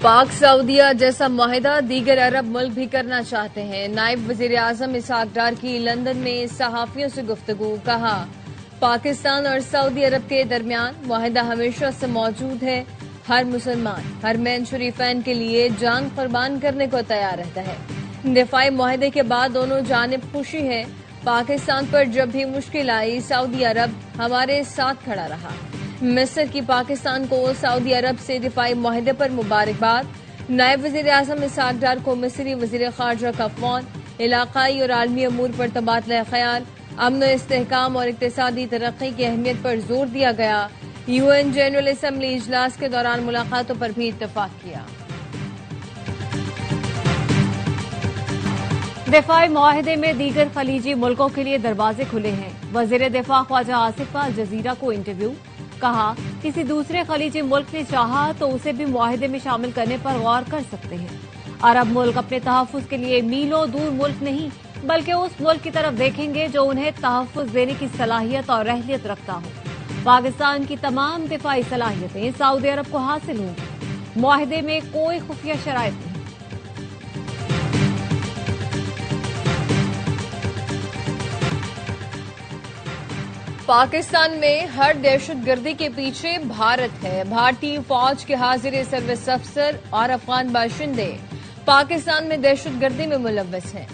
پاک سعودیہ جیسا معاہدہ دیگر عرب ملک بھی کرنا چاہتے ہیں۔ نائب وزیر اعظم اسحاق ڈار کی لندن میں صحافیوں سے گفتگو، کہا پاکستان اور سعودی عرب کے درمیان معاہدہ ہمیشہ سے موجود ہے۔ ہر مسلمان حرمین شریفین کے لیے جان قربان کرنے کو تیار رہتا ہے۔ دفاعی معاہدے کے بعد دونوں جانب خوشی ہے۔ پاکستان پر جب بھی مشکل آئی سعودی عرب ہمارے ساتھ کھڑا رہا۔ مصر کی پاکستان کو سعودی عرب سے دفاعی معاہدے پر مبارکباد۔ نائب وزیر اعظم اسحاق ڈار کو مصری وزیر خارجہ کا فون، علاقائی اور عالمی امور پر تبادلہ خیال، امن و استحکام اور اقتصادی ترقی کی اہمیت پر زور دیا گیا۔ یو این جنرل اسمبلی اجلاس کے دوران ملاقاتوں پر بھی اتفاق کیا۔ دفاعی معاہدے میں دیگر خلیجی ملکوں کے لیے دروازے کھلے ہیں۔ وزیر دفاع خواجہ آصف کا الجزیرہ کو انٹرویو، کہا کسی دوسرے خلیجی ملک نے چاہا تو اسے بھی معاہدے میں شامل کرنے پر غور کر سکتے ہیں۔ عرب ملک اپنے تحفظ کے لیے میلوں دور ملک نہیں بلکہ اس ملک کی طرف دیکھیں گے جو انہیں تحفظ دینے کی صلاحیت اور اہلیت رکھتا ہو۔ پاکستان کی تمام دفاعی صلاحیتیں سعودی عرب کو حاصل ہوں گی۔ معاہدے میں کوئی خفیہ شرائط نہیں۔ پاکستان میں ہر دہشت گردی کے پیچھے بھارت ہے۔ بھارتی فوج کے حاضر سروس افسر اور افغان باشندے پاکستان میں دہشت گردی میں ملوث ہیں۔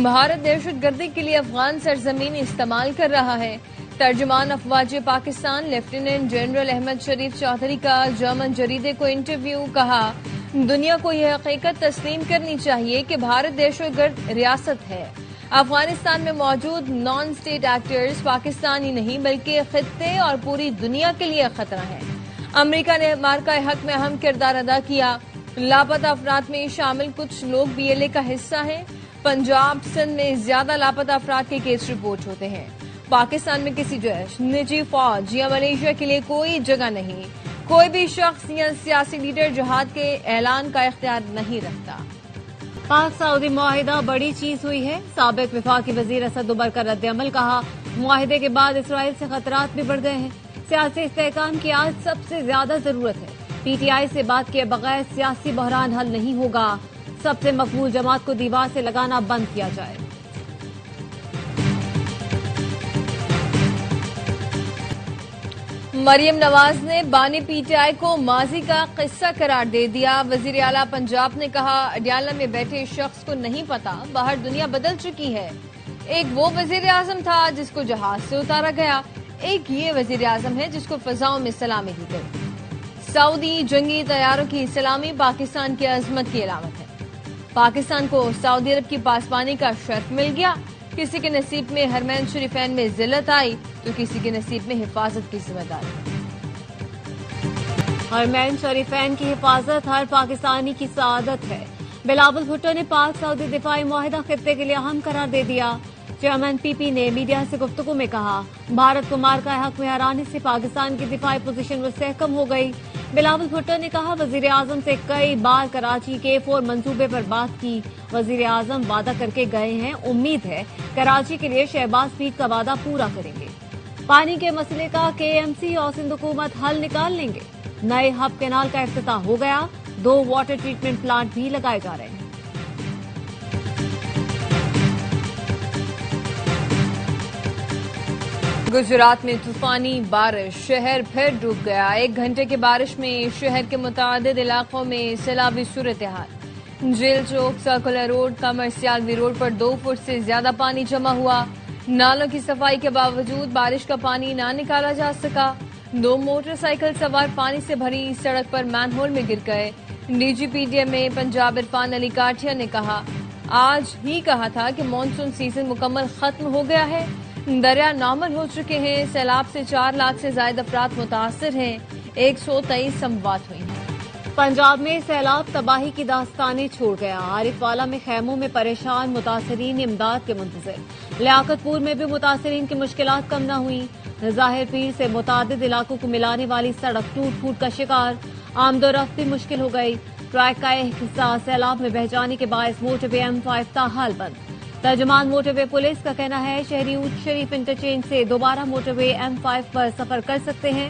بھارت دہشت گردی کے لیے افغان سرزمین استعمال کر رہا ہے۔ ترجمان افواج پاکستان لیفٹیننٹ جنرل احمد شریف چودھری کا جرمن جریدے کو انٹرویو، کہا دنیا کو یہ حقیقت تسلیم کرنی چاہیے کہ بھارت دہشت گرد ریاست ہے۔ افغانستان میں موجود نان اسٹیٹ ایکٹرز پاکستان ہی نہیں بلکہ خطے اور پوری دنیا کے لیے خطرہ ہیں۔ امریکہ نے مارکہ حق میں اہم کردار ادا کیا۔ لاپتہ افراد میں شامل کچھ لوگ بی ایل اے کا حصہ ہیں۔ پنجاب سندھ میں زیادہ لاپتہ افراد کے کیس رپورٹ ہوتے ہیں۔ پاکستان میں کسی جیش، نجی فوج یا ملیشیا کے لیے کوئی جگہ نہیں۔ کوئی بھی شخص یا سیاسی لیڈر جہاد کے اعلان کا اختیار نہیں رکھتا۔ پاک سعودی معاہدہ بڑی چیز ہوئی ہے۔ سابق وفاقی وزیر اسد عمر کا رد عمل، کہا معاہدے کے بعد اسرائیل سے خطرات بھی بڑھ گئے ہیں۔ سیاسی استحکام کی آج سب سے زیادہ ضرورت ہے۔ پی ٹی آئی سے بات کیے بغیر سیاسی بحران حل نہیں ہوگا۔ سب سے مقبول جماعت کو دیوار سے لگانا بند کیا جائے۔ مریم نواز نے بانی پی ٹی آئی کو ماضی کا قصہ قرار دے دیا۔ وزیر اعلیٰ پنجاب نے کہا اڈیالہ میں بیٹھے شخص کو نہیں پتا باہر دنیا بدل چکی ہے۔ ایک وہ وزیر اعظم تھا جس کو جہاز سے اتارا گیا، ایک یہ وزیر اعظم ہے جس کو فضاؤں میں سلامی دی گئی۔ سعودی جنگی طیاروں کی سلامی پاکستان کی عظمت کی علامت ہے۔ پاکستان کو سعودی عرب کی پاسبانی کا شرف مل گیا۔ کسی کے نصیب میں حرمین شریفین میں ذلت آئی تو کسی کے نصیب میں حفاظت کی ذمہ داری۔ حرمین شریفین کی حفاظت ہر پاکستانی کی سعادت ہے۔ بلاول بھٹو نے پاک سعودی دفاعی معاہدہ خطے کے لیے اہم قرار دے دیا۔ چیئرمین پی پی نے میڈیا سے گفتگو میں کہا بھارت کو مارکہ حق میں ہرانے سے پاکستان کی دفاعی پوزیشن مستحکم ہو گئی۔ بلاول بھٹو نے کہا وزیر اعظم سے کئی بار کراچی کے فور منصوبے پر بات کی۔ وزیر اعظم وعدہ کر کے گئے ہیں، امید ہے کراچی کے لیے شہباز فیڈ کا وعدہ پورا کریں گے۔ پانی کے مسئلے کا کے ایم سی اور سندھ حکومت حل نکال لیں گے۔ نئے ہب کینال کا افتتاح ہو گیا، 2 واٹر ٹریٹمنٹ پلانٹ بھی لگائے جا رہے ہیں۔ گجرات میں طوفانی بارش، شہر پھر ڈوب گیا۔ 1 گھنٹے کی بارش میں شہر کے متعدد علاقوں میں سیلابی صورتحال۔ جیل چوک، سرکولر روڈ، کمرسیالوی روڈ پر 2 فٹ سے زیادہ پانی جمع ہوا۔ نالوں کی صفائی کے باوجود بارش کا پانی نہ نکالا جا سکا۔ 2 موٹر سائیکل سوار پانی سے بھری سڑک پر مین ہول میں گر گئے۔ D G P D M A Punjab Irfan Ali Kathia نے کہا آج ہی کہا تھا کہ مانسون سیزن مکمل ختم ہو گیا ہے۔ دریا نارمل ہو چکے ہیں۔ سیلاب سے 4 لاکھ سے زائد افراد متاثر ہیں۔ 123 اموات ہوئی ہیں۔ پنجاب میں سیلاب تباہی کی داستانیں چھوڑ گیا۔ عارف والا میں خیموں میں پریشان متاثرین امداد کے منتظر۔ لیاقت پور میں بھی متاثرین کی مشکلات کم نہ ہوئیں۔ ظاہر پیر سے متعدد علاقوں کو ملانے والی سڑک ٹوٹ پھوٹ کا شکار، آمد و رفت بھی مشکل ہو گئی۔ ٹریک کا ایک حصہ سیلاب میں بہہ جانے کے باعث موٹر وے M5 تاحال بند۔ ترجمان موٹر وے پولیس کا کہنا ہے شہری اونچ شریف انٹرچینج سے دوبارہ موٹر وے M5 پر سفر کر سکتے ہیں۔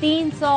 300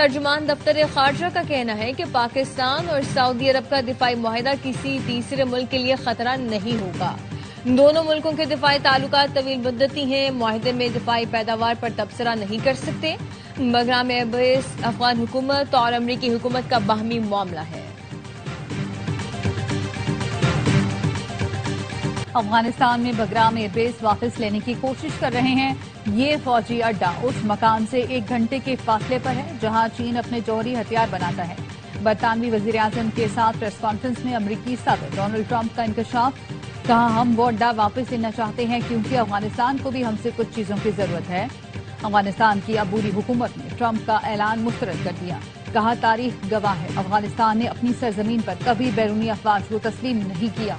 ترجمان دفتر خارجہ کا کہنا ہے کہ پاکستان اور سعودی عرب کا دفاعی معاہدہ کسی تیسرے ملک کے لیے خطرہ نہیں ہوگا۔ دونوں ملکوں کے دفاعی تعلقات طویل مدتی ہیں، معاہدے میں دفاعی پیداوار پر تبصرہ نہیں کر سکتے۔ بگرام ایئر بیس افغان حکومت اور امریکی حکومت کا باہمی معاملہ ہے۔ افغانستان میں بگرام ایئر بیس واپس لینے کی کوشش کر رہے ہیں۔ یہ فوجی اڈہ اس مکان سے 1 گھنٹے کے فاصلے پر ہے جہاں چین اپنے جوہری ہتھیار بناتا ہے۔ برطانوی وزیر اعظم کے ساتھ پریس کانفرنس میں امریکی صدر ڈونلڈ ٹرمپ کا انکشاف، کہا ہم وہ اڈہ واپس لینا چاہتے ہیں کیونکہ افغانستان کو بھی ہم سے کچھ چیزوں کی ضرورت ہے۔ افغانستان کی عبوری حکومت نے ٹرمپ کا اعلان مسترد کر دیا، کہا تاریخ گواہ ہے افغانستان نے اپنی سرزمین پر کبھی بیرونی افواج کو تسلیم نہیں کیا۔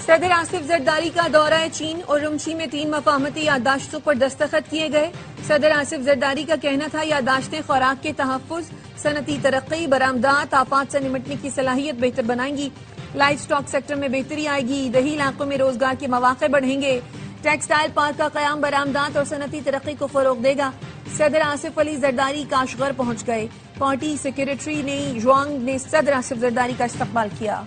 صدر آصف زرداری کا دورہ چین اور رمشی میں 3 مفاہمتی یادداشتوں پر دستخط کیے گئے۔ صدر آصف زرداری کا کہنا تھا یادداشتیں خوراک کے تحفظ، صنعتی ترقی، برآمدات، آفات سے نمٹنے کی صلاحیت بہتر بنائیں گی، لائف سٹاک سیکٹر میں بہتری آئے گی، دیہی علاقوں میں روزگار کے مواقع بڑھیں گے، ٹیکسٹائل پارک کا قیام برآمدات اور صنعتی ترقی کو فروغ دے گا۔ صدر آصف علی زرداری کاشغر پہنچ گئے۔ پارٹی سیکریٹری نے ژوانگ نے صدر آصف زرداری کا استقبال کیا۔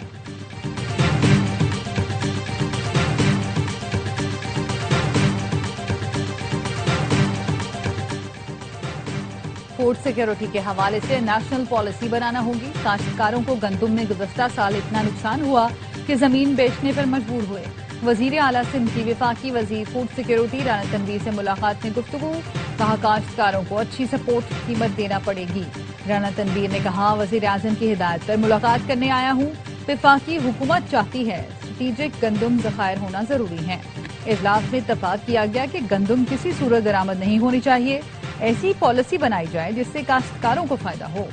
فوڈ سیکورٹی کے حوالے سے نیشنل پالیسی بنانا ہوگی۔ کاشتکاروں کو گندم میں گزشتہ سال اتنا نقصان ہوا کہ زمین بیچنے پر مجبور ہوئے۔ وزیر اعلیٰ سندھ کی وفاقی وزیر فوڈ سیکورٹی رانا تنویر سے ملاقات میں گفتگو، کہا کاشتکاروں کو اچھی سپورٹ قیمت دینا پڑے گی۔ رانا تنویر نے کہا وزیر اعظم کی ہدایت پر ملاقات کرنے آیا ہوں، وفاقی حکومت چاہتی ہے اسٹریٹجک گندم ذخائر ہونا ضروری ہے۔ اجلاس میں اتفاق کیا گیا کہ گندم کسی صورت درآمد نہیں ہونی چاہیے، ایسی پالیسی بنائی جائے جس سے کاشتکاروں کو فائدہ ہو۔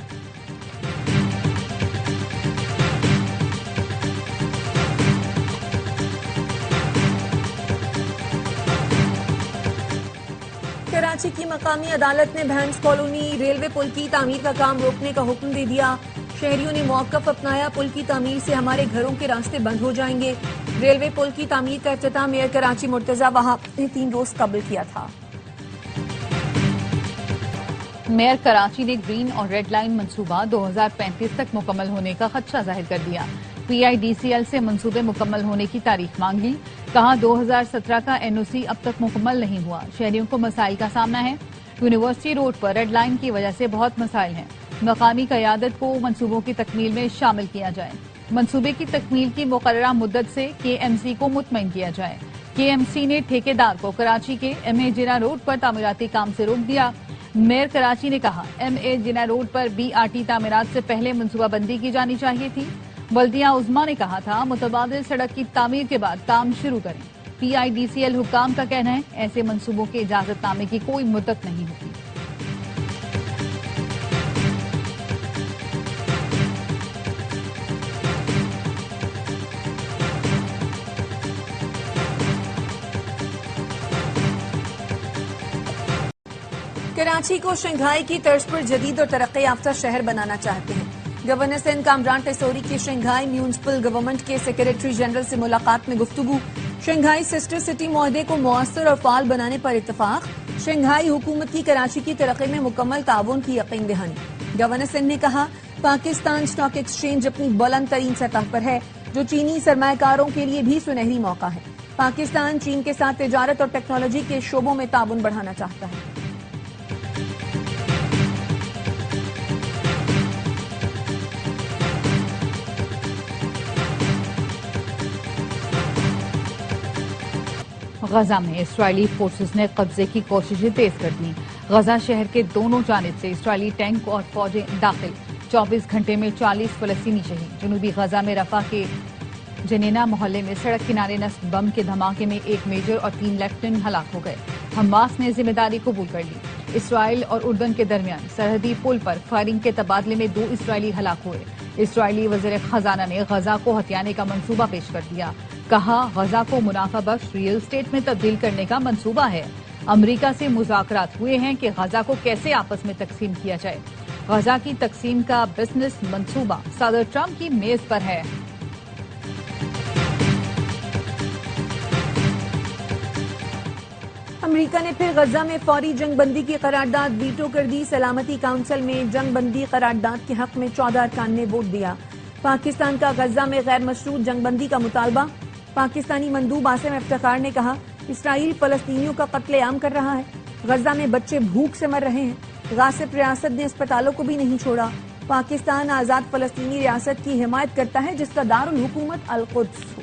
کراچی کی مقامی عدالت نے بھینس کالونی ریلوے پل کی تعمیر کا کام روکنے کا حکم دے دیا۔ شہریوں نے موقف اپنایا، پل کی تعمیر سے ہمارے گھروں کے راستے بند ہو جائیں گے۔ ریلوے پل کی تعمیر کا افتتاح میئر کراچی مرتضی وہاب نے 3 روز قبل کیا تھا۔ میئر کراچی نے گرین اور ریڈ لائن منصوبہ 2035 تک مکمل ہونے کا خدشہ ظاہر کر دیا۔ پی آئی ڈی سی ایل سے منصوبے مکمل ہونے کی تاریخ مانگ لی، کہا 2017 کا این او سی اب تک مکمل نہیں ہوا، شہریوں کو مسائل کا سامنا ہے۔ یونیورسٹی روڈ پر ریڈ لائن کی وجہ سے بہت مسائل ہیں، مقامی قیادت کو منصوبوں کی تکمیل میں شامل کیا جائے۔ منصوبے کی تکمیل کی مقررہ مدت سے کے ایم سی کو مطمئن کیا جائے۔ کے ایم سی نے ٹھیکیدار کو کراچی کے ایم اے جناح روڈ پر تعمیراتی کام سے روک دیا۔ میئر کراچی نے کہا ایم اے جناح روڈ پر بی آر ٹی تعمیرات سے پہلے منصوبہ بندی کی جانی چاہیے تھی۔ بلدیہ عظمیٰ نے کہا تھا متبادل سڑک کی تعمیر کے بعد کام شروع کریں۔ پی آئی ڈی سی ایل حکام کا کہنا ہے ایسے منصوبوں کے اجازت نامے کی کوئی مدت نہیں ہوتی۔ کراچی کو شنگھائی کی طرز پر جدید اور ترقی یافتہ شہر بنانا چاہتے ہیں۔ گورنر سندھ کامران ٹیسوری کی شنگھائی میونسپل گورنمنٹ کے سیکریٹری جنرل سے ملاقات میں گفتگو، شنگھائی سسٹر سٹی معاہدے کو مؤثر اور فعال بنانے پر اتفاق، شنگھائی حکومت کی کراچی کی ترقی میں مکمل تعاون کی یقین دہانی۔ گورنر سندھ نے کہا پاکستان اسٹاک ایکسچینج اپنی بلند ترین سطح پر ہے، جو چینی سرمایہ کاروں کے لیے بھی سنہری موقع ہے۔ پاکستان چین کے ساتھ تجارت اور ٹیکنالوجی کے شعبوں میں تعاون بڑھانا چاہتا ہے۔ غزہ میں اسرائیلی فورسز نے قبضے کی کوششیں تیز کر دیں۔ غزہ شہر کے دونوں جانب سے اسرائیلی ٹینک اور فوجیں داخل، 24 گھنٹے میں 40 فلسطینی شہید۔ جنوبی غزہ میں رفح کے جنینہ محلے میں سڑک کنارے نصب بم کے دھماکے میں 1 میجر اور 3 لیفٹیننٹ ہلاک ہو گئے۔ حماس نے ذمہ داری قبول کر لی۔ اسرائیل اور اردن کے درمیان سرحدی پل پر فائرنگ کے تبادلے میں 2 اسرائیلی ہلاک ہوئے۔ اسرائیلی وزیر خزانہ نے غزہ کو ہتھیانے کا منصوبہ پیش کر دیا، کہا غزہ کو منافع بخش ریئل اسٹیٹ میں تبدیل کرنے کا منصوبہ ہے۔ امریکہ سے مذاکرات ہوئے ہیں کہ غزہ کو کیسے آپس میں تقسیم کیا جائے۔ غزہ کی تقسیم کا بزنس منصوبہ صدر ٹرمپ کی میز پر ہے۔ امریکہ نے پھر غزہ میں فوری جنگ بندی کی قرارداد ویٹو کر دی. سلامتی کونسل میں جنگ بندی قرارداد کے حق میں 14 ارکان نے ووٹ دیا. پاکستان کا غزہ میں غیر مشروط جنگ بندی کا مطالبہ. پاکستانی مندوب عاصم افتخار نے کہا اسرائیل فلسطینیوں کا قتل عام کر رہا ہے. غزہ میں بچے بھوک سے مر رہے ہیں. غاصب ریاست نے اسپتالوں کو بھی نہیں چھوڑا. پاکستان آزاد فلسطینی ریاست کی حمایت کرتا ہے جس کا دارالحکومت القدس ہو.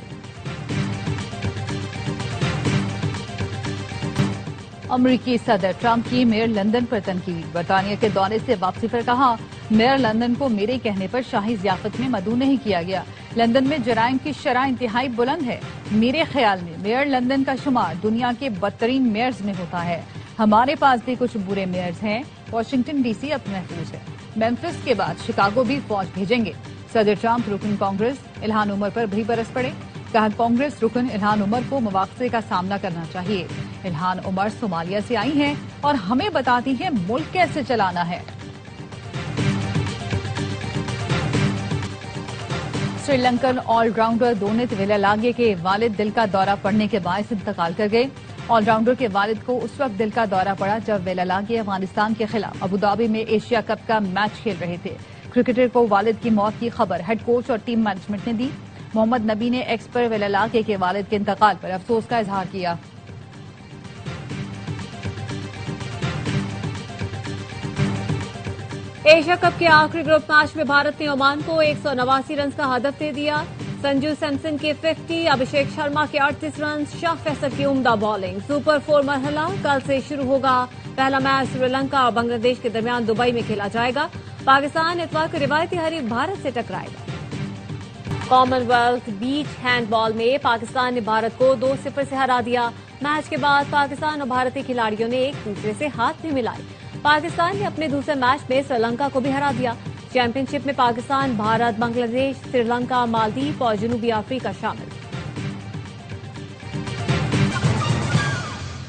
امریکی صدر ٹرمپ کی میئر لندن پر تنقید. برطانیہ کے دورے سے واپسی پر کہا میئر لندن کو میرے کہنے پر شاہی ضیافت میں مدعو نہیں کیا گیا. لندن میں جرائم کی شرح انتہائی بلند ہے. میرے خیال میں میئر لندن کا شمار دنیا کے بدترین میئرز میں ہوتا ہے. ہمارے پاس بھی کچھ برے میئرز ہیں. واشنگٹن ڈی سی اب محفوظ ہے. میمفس کے بعد شکاگو بھی فوج بھیجیں گے. صدر ٹرمپ رکن کانگریس الہان عمر پر بھی برس پڑے. کہا کانگریس رکن الہان عمر کو مواخذے کا سامنا کرنا چاہیے. الہان عمر صومالیہ سے آئی ہیں اور ہمیں بتاتی ہیں ملک کیسے چلانا ہے. Sri Lankan all rounder don't ویلالاگے کے والد دل کا دورہ پڑنے کے باعث انتقال کر گئے. آل راؤنڈر کے والد کو اس وقت دل کا دورہ پڑا جب ویلالاگے افغانستان کے خلاف ابوظہبی میں ایشیا کپ کا میچ کھیل رہے تھے. کرکٹر کو والد کی موت کی خبر ہیڈ کوچ اور ٹیم مینجمنٹ نے دی. محمد نبی نے ایکس پر ویلالاگے کے والد کے انتقال پر افسوس کا اظہار کیا. ایشیا کپ کے آخری گروپ میچ میں بھارت نے عمان کو 189 رنز کا ہدف دے دیا. سنجو سیمسن کے 50، ابھیشیک شرما کے 38 رنز، شاہ فیصل کی عمدہ بالنگ. سپر 4 مرحلہ کل سے شروع ہوگا. پہلا میچ سری لنکا اور بنگلہ دیش کے درمیان دبئی میں کھیلا جائے گا. پاکستان اتوار کو روایتی حریف بھارت سے ٹکرائے گا. کامن ویلتھ بیچ ہینڈ بال میں پاکستان نے بھارت کو 2-0 سے ہرا دیا. میچ کے بعد پاکستان اور بھارتی کھلاڑیوں نے ایک دوسرے سے ہاتھ بھی ملائے. پاکستان نے اپنے دوسرے میچ میں سری لنکا کو بھی ہرا دیا. چیمپئن شپ میں پاکستان، بھارت، بنگلہ دیش، سری لنکا، مالدیپ اور جنوبی افریقہ شامل.